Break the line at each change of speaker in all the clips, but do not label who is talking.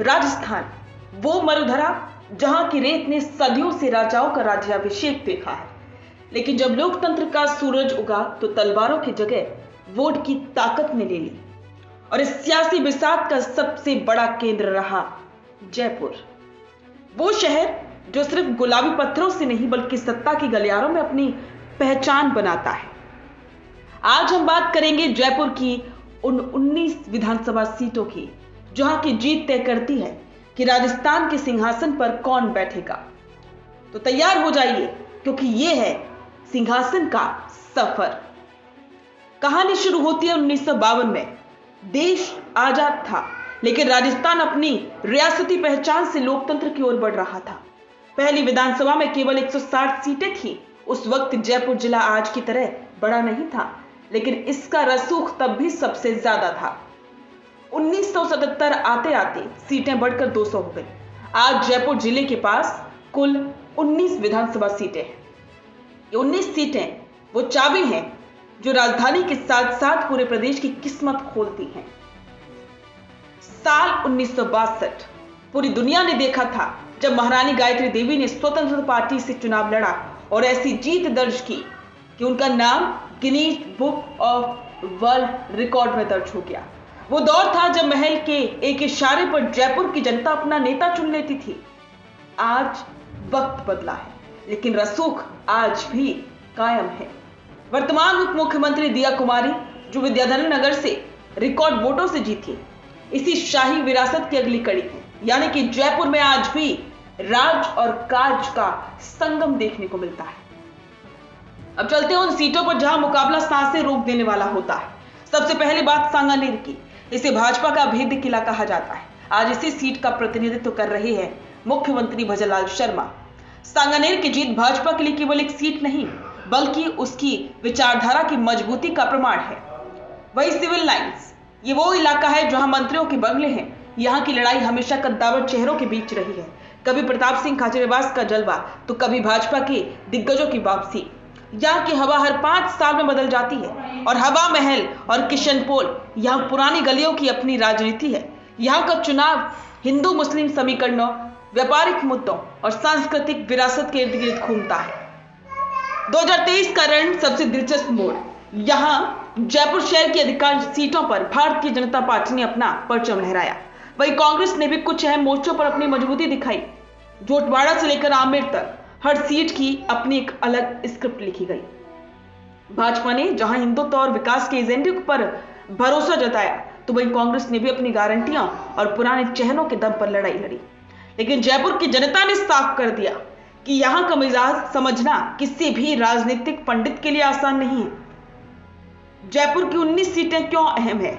राजस्थान, वो मरुधरा जहां की रेत ने सदियों से राजाओं का राज्याभिषेक देखा है। लेकिन जब लोकतंत्र का सूरज उगा तो तलवारों की जगह वोट की ताकत ने ले ली और इस सियासी बिसात का सबसे बड़ा केंद्र रहा जयपुर। वो शहर जो सिर्फ गुलाबी पत्थरों से नहीं बल्कि सत्ता की गलियारों में अपनी पहचान बनाता है। आज हम बात करेंगे जयपुर की उन 19 विधानसभा सीटों की जहां की जीत तय करती है कि राजस्थान के सिंहासन पर कौन बैठेगा। तो तैयार हो जाइए क्योंकि यह है सिंहासन का सफर। कहानी शुरू होती है 1952 में। देश आजाद था लेकिन राजस्थान अपनी रियासती पहचान से लोकतंत्र की ओर बढ़ रहा था। पहली विधानसभा में केवल 160 सीटें थी। उस वक्त जयपुर जिला आज की तरह बड़ा नहीं था लेकिन इसका रसूख तब भी सबसे ज्यादा था। 1977 आते आते सीटें बढ़कर 200 हो गई। आज जयपुर जिले के पास कुल 19 विधानसभा सीटें हैं। ये 19 सीटें वो चाबी हैं जो राजधानी के साथ साथ पूरे प्रदेश की किस्मत खोलती हैं। साल 1962 पूरी दुनिया ने देखा था जब महारानी गायत्री देवी ने स्वतंत्र पार्टी से चुनाव लड़ा और ऐसी जीत दर्ज की कि उनका नाम Guinness book of world record में दर्ज हो गया। वो दौर था जब महल के एक इशारे पर जयपुर की जनता अपना नेता चुन लेती थी। आज वक्त बदला है लेकिन रसूख आज भी कायम है। वर्तमान उप मुख्यमंत्री दिया कुमारी जो विद्याधर नगर से रिकॉर्ड वोटों से जीती, इसी शाही विरासत की अगली कड़ी है। यानी कि जयपुर में आज भी राज और काज का संगम देखने को मिलता है। अब चलते हैं उन सीटों पर जहां मुकाबला सांसें रोक देने वाला होता है। सबसे पहली बात सांगानेर की। इसे भाजपा का भेद्य किला कहा जाता है। आज इसी सीट का प्रतिनिधित्व कर रहे हैं मुख्यमंत्री भजनलाल शर्मा। सांगानेर की जीत भाजपा के लिए केवल एक सीट नहीं बल्कि उसकी विचारधारा की मजबूती का प्रमाण है। वही सिविल लाइंस, ये वो इलाका है जहां मंत्रियों के बंगले हैं। यहाँ की लड़ाई हमेशा कद्दावर चेहरों के बीच रही है। कभी प्रताप सिंह खाचरियावास का जलवा तो कभी भाजपा के दिग्गजों की वापसी। यहाँ की हवा हर 5 साल में बदल जाती है और हवा महल और किशनपोल यहाँ पुरानी गलियों की अपनी राजनीति है। यहाँ का चुनाव हिंदू मुस्लिम समीकरणों, व्यापारिक मुद्दों और सांस्कृतिक विरासत के इर्द गिर्द घूमता है। 2023 का रण सबसे दिलचस्प मोड़। यहाँ जयपुर शहर की अधिकांश सीटों पर भारतीय जनता पार्टी ने अपना परचम लहराया। वही कांग्रेस ने भी कुछ अहम मोर्चों पर अपनी मजबूती दिखाई। जोटवाड़ा से लेकर आमेर तक हर सीट की अपनी एक अलग स्क्रिप्ट लिखी गई। भाजपा ने जहां हिंदुत्व और विकास के एजेंडे पर भरोसा जताया तो वहीं कांग्रेस ने भी अपनी गारंटियां और पुराने चेहरों के दम पर लड़ाई लड़ी। लेकिन जयपुर की जनता ने साफ कर दिया कि यहां का मिजाज समझना किसी भी राजनीतिक पंडित के लिए आसान नहीं है। जयपुर की 19 सीटें क्यों अहम है?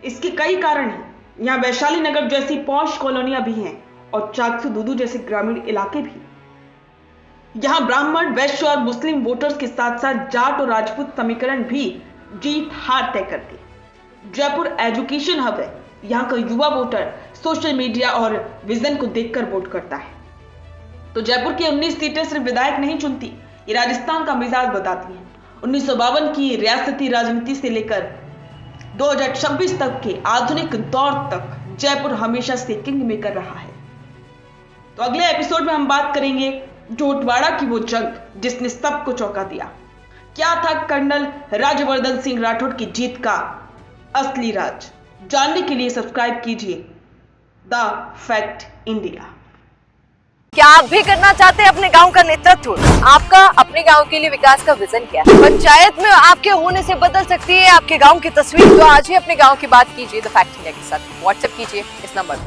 इसके कई कारण हैं। यहाँ वैशाली नगर जैसी पॉश कॉलोनियां भी हैं और चाकसू दूदू जैसे ग्रामीण इलाके भी। यहाँ ब्राह्मण, वैश्य और मुस्लिम वोटर्स के साथ साथ जाट और राजपूत समीकरण भी जीत हार तय करती है। जयपुर एजुकेशन हब है। यहाँ का युवा वोटर सोशल मीडिया और विजन को देखकर वोट करता है। तो जयपुर की 19 सीटें सिर्फ विधायक नहीं चुनती, ये राजस्थान का मिजाज बताती हैं। 1952 की रियासती राजनीति से लेकर 2026 तक के आधुनिक दौर तक जयपुर हमेशा से किंग मेकर रहा है। तो अगले एपिसोड में हम बात करेंगे जोटवाड़ा की वो जंग जिसने सबको चौंका दिया। क्या था कर्नल राज्यवर्धन सिंह राठौड़ की जीत का असली राज? जानने के लिए सब्सक्राइब कीजिए द फैक्ट इंडिया।
क्या आप भी करना चाहते हैं अपने गांव का नेतृत्व? आपका अपने गांव के लिए विकास का विजन क्या है? पंचायत में आपके होने से बदल सकती है आपके गांव की तस्वीर। तो आज ही अपने गांव की बात कीजिए द फैक्ट इंडिया के साथ। व्हाट्सएप कीजिए इस नंबर पर।